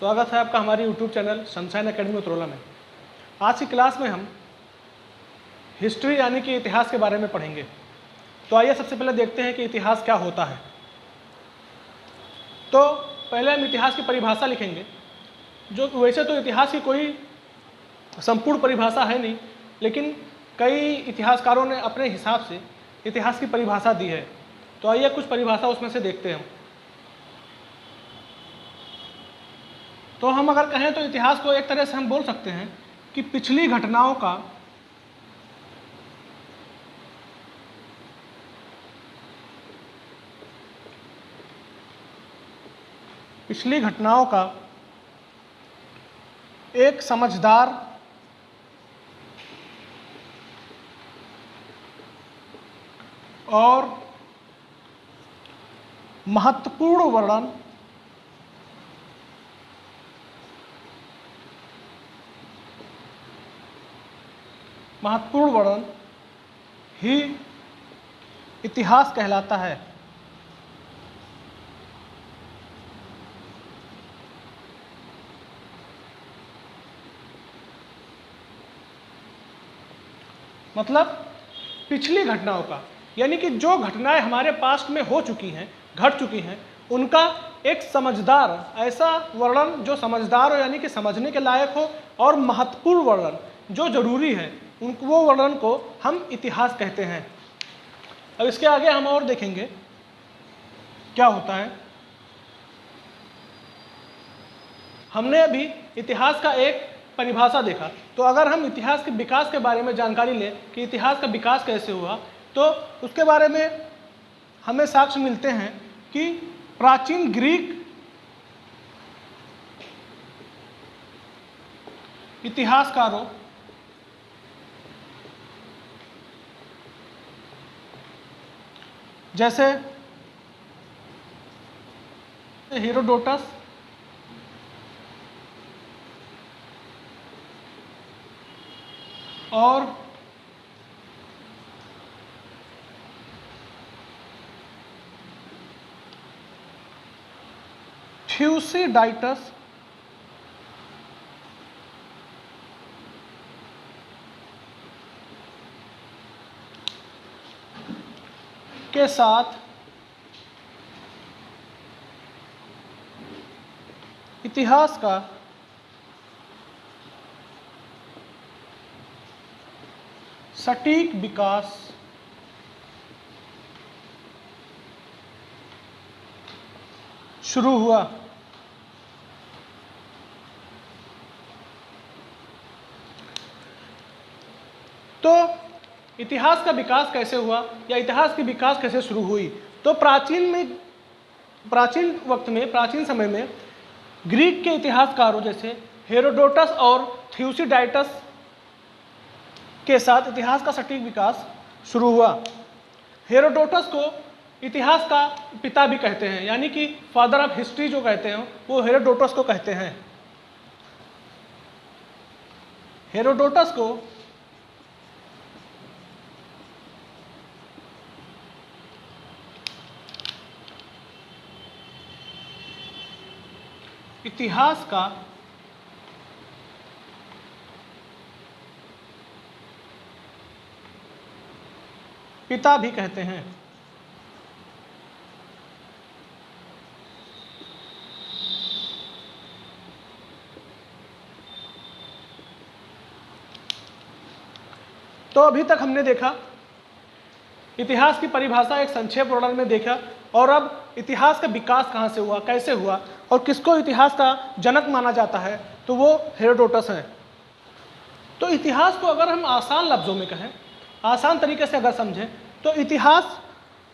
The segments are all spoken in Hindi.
स्वागत है आपका हमारे YouTube चैनल सनशाइन एकेडमी उत्तरोला में। आज की क्लास में हम हिस्ट्री यानी कि इतिहास के बारे में पढ़ेंगे। तो आइए सबसे पहले देखते हैं कि इतिहास क्या होता है। तो पहले हम इतिहास की परिभाषा लिखेंगे, जो वैसे तो इतिहास की कोई संपूर्ण परिभाषा है नहीं, लेकिन कई इतिहासकारों ने अपने हिसाब से इतिहास की परिभाषा दी है। तो आइए कुछ परिभाषा उसमें से देखते हैं। तो हम अगर कहें तो इतिहास को एक तरह से हम बोल सकते हैं कि पिछली घटनाओं का एक समझदार और महत्वपूर्ण वर्णन ही इतिहास कहलाता है। मतलब पिछली घटनाओं का, यानी कि जो घटनाएं हमारे पास्ट में हो चुकी हैं, घट चुकी हैं, उनका एक समझदार ऐसा वर्णन जो समझदार हो, यानी कि समझने के लायक हो, और महत्वपूर्ण वर्णन जो जरूरी है, वो वर्णन को हम इतिहास कहते हैं। अब इसके आगे हम और देखेंगे क्या होता है। हमने अभी इतिहास का एक परिभाषा देखा, तो अगर हम इतिहास के विकास के बारे में जानकारी लें कि इतिहास का विकास कैसे हुआ, तो उसके बारे में हमें साक्ष्य मिलते हैं कि प्राचीन ग्रीक इतिहासकारों जैसे हेरोडोटस, और थ्यूसिडाइटस के साथ इतिहास का सटीक विकास शुरू हुआ। तो इतिहास का विकास कैसे हुआ या इतिहास की विकास कैसे शुरू हुई, तो प्राचीन समय में ग्रीक के इतिहासकारों जैसे हेरोडोटस और थ्यूसिडाइटस के साथ इतिहास का सटीक विकास शुरू हुआ। हेरोडोटस को इतिहास का पिता भी कहते हैं, यानी कि फादर ऑफ हिस्ट्री जो कहते हैं वो हेरोडोटस को कहते हैं। हेरोडोटस को इतिहास का पिता भी कहते हैं। तो अभी तक हमने देखा इतिहास की परिभाषा एक संक्षेप वर्णन में देखा, और अब इतिहास का विकास कहाँ से हुआ, कैसे हुआ, और किसको इतिहास का जनक माना जाता है, तो वो हेरोडोटस हैं। तो इतिहास को अगर हम आसान लफ्जों में कहें, आसान तरीके से अगर समझें, तो इतिहास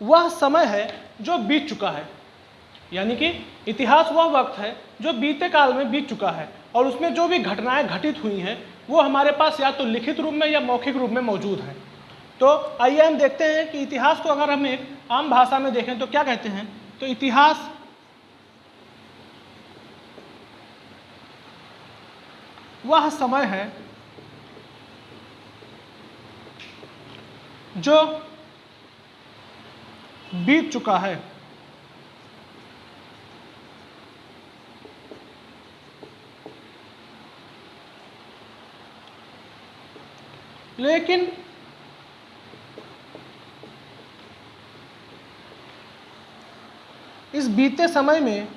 वह समय है जो बीत चुका है, यानी कि इतिहास वह वक्त है जो बीते काल में बीत चुका है, और उसमें जो भी घटनाएं घटित हुई हैं वो हमारे पास या तो लिखित रूप में या मौखिक रूप में मौजूद हैं। तो आइए हम देखते हैं कि इतिहास को अगर हम एक आम भाषा में देखें तो क्या कहते हैं। तो इतिहास वह समय है जो बीत चुका है लेकिन इस बीते समय में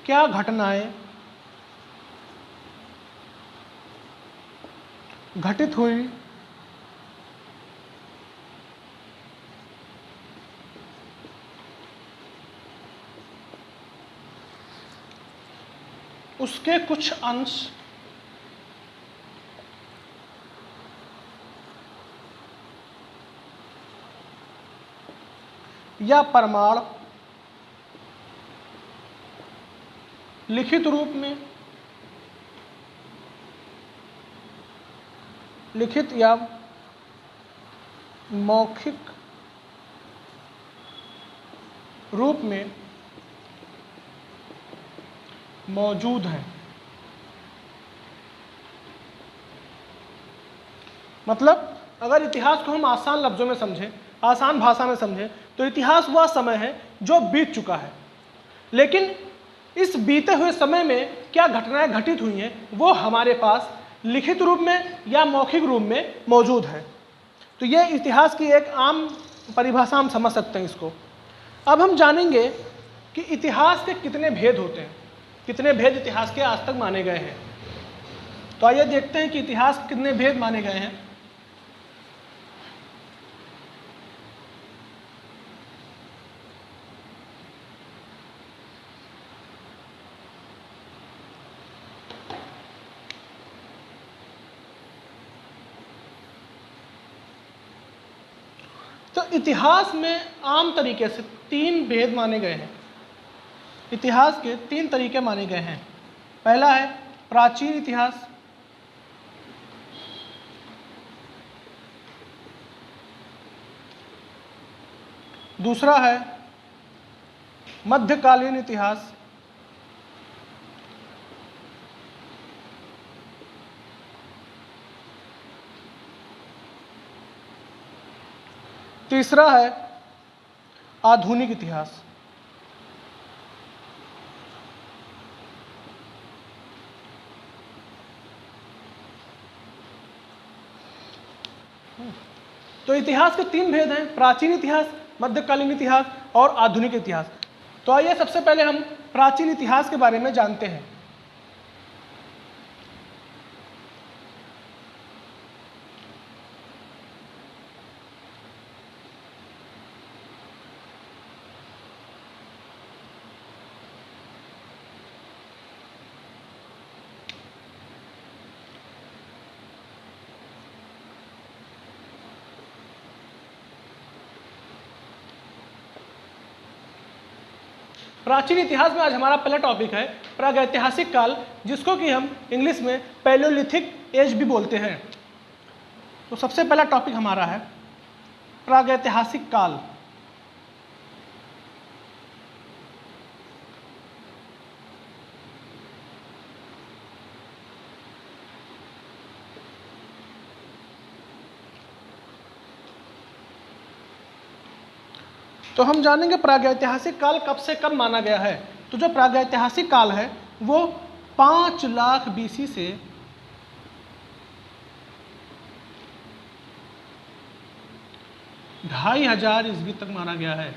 क्या घटनाएं घटित हुई उसके कुछ अंश या प्रमाण लिखित रूप में, लिखित या मौखिक रूप में मौजूद है। मतलब अगर इतिहास को हम आसान लफ्जों में समझें, आसान भाषा में समझें, तो इतिहास वह समय है जो बीत चुका है, लेकिन इस बीते हुए समय में क्या घटनाएं घटित हुई हैं वो हमारे पास लिखित रूप में या मौखिक रूप में मौजूद है। तो यह इतिहास की एक आम परिभाषा हम समझ सकते हैं इसको। अब हम जानेंगे कि इतिहास के कितने भेद होते हैं, कितने भेद इतिहास के आज तक माने गए हैं। तो आइए देखते हैं कि इतिहास के कितने भेद माने गए हैं। तो इतिहास में आम तरीके से 3 भेद माने गए हैं। इतिहास के 3 तरीके माने गए हैं। पहला है प्राचीन इतिहास, दूसरा है मध्यकालीन इतिहास, तीसरा है आधुनिक इतिहास। तो इतिहास के 3 भेद हैं, प्राचीन इतिहास, मध्यकालीन इतिहास और आधुनिक इतिहास। तो आइए सबसे पहले हम प्राचीन इतिहास के बारे में जानते हैं। प्राचीन इतिहास में आज हमारा पहला टॉपिक है प्रागैतिहासिक काल, जिसको कि हम इंग्लिश में पैलियोलिथिक एज भी बोलते हैं। तो सबसे पहला टॉपिक हमारा है प्रागैतिहासिक काल। तो हम जानेंगे प्रागैतिहासिक काल कब से कब माना गया है। तो जो प्रागैतिहासिक काल है वो 5 लाख बीसी से 2500 ईस्वी तक माना गया है।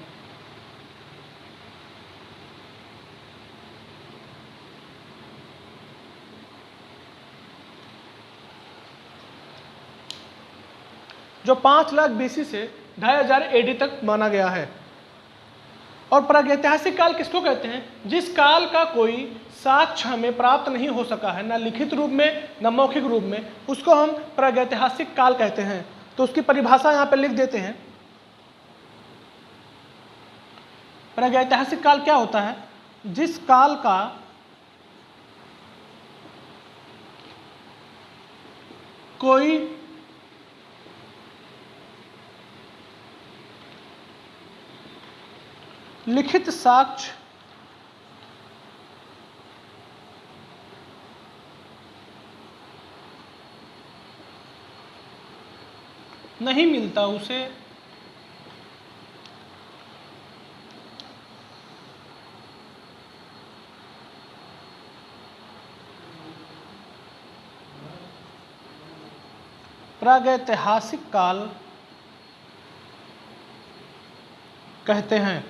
जो 5 लाख बीसी से 2500 एडी तक माना गया है। और प्रागैतिहासिक काल किसको कहते हैं? जिस काल का कोई साक्ष्य हमें प्राप्त नहीं हो सका है, ना लिखित रूप में न मौखिक रूप में, उसको हम प्रागैतिहासिक काल कहते हैं। तो उसकी परिभाषा यहाँ पर लिख देते हैं। प्रागैतिहासिक काल क्या होता है? जिस काल का कोई लिखित साक्ष्य नहीं मिलता, उसे प्रागैतिहासिक काल कहते हैं।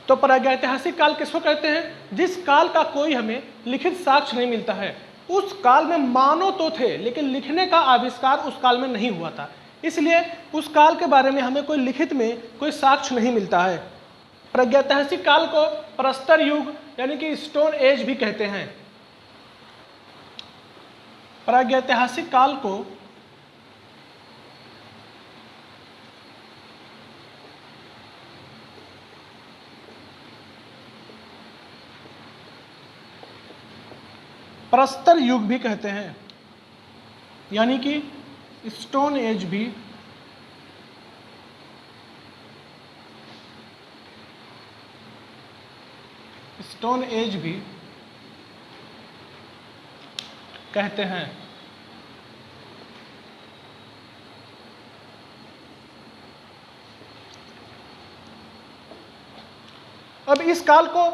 तो प्रागैतिहासिक काल किसको कहते हैं? जिस काल का कोई हमें लिखित साक्ष्य नहीं मिलता है। उस काल में मानव तो थे लेकिन लिखने का आविष्कार उस काल में नहीं हुआ था, इसलिए उस काल के बारे में हमें कोई लिखित में कोई साक्ष्य नहीं मिलता है। प्रागैतिहासिक काल को प्रस्तर युग यानी कि स्टोन एज भी कहते हैं। प्रागैतिहासिक काल को प्रस्तर युग भी कहते हैं, यानी कि स्टोन एज भी कहते हैं। अब इस काल को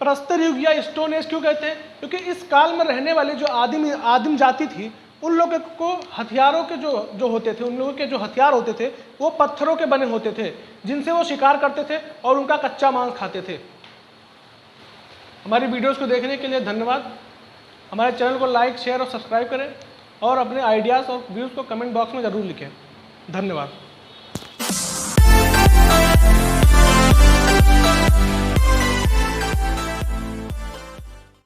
प्रस्तर युग या स्टोन एज क्यों कहते हैं? क्योंकि इस काल में रहने वाले जो आदिम जाति थी, उन लोगों को हथियारों के जो होते थे, उन लोगों के जो हथियार होते थे वो पत्थरों के बने होते थे, जिनसे वो शिकार करते थे और उनका कच्चा मांस खाते थे। हमारी वीडियोस को देखने के लिए धन्यवाद। हमारे चैनल को लाइक, शेयर और सब्सक्राइब करें और अपने आइडियाज़ और व्यूज़ को कमेंट बॉक्स में ज़रूर लिखें। धन्यवाद।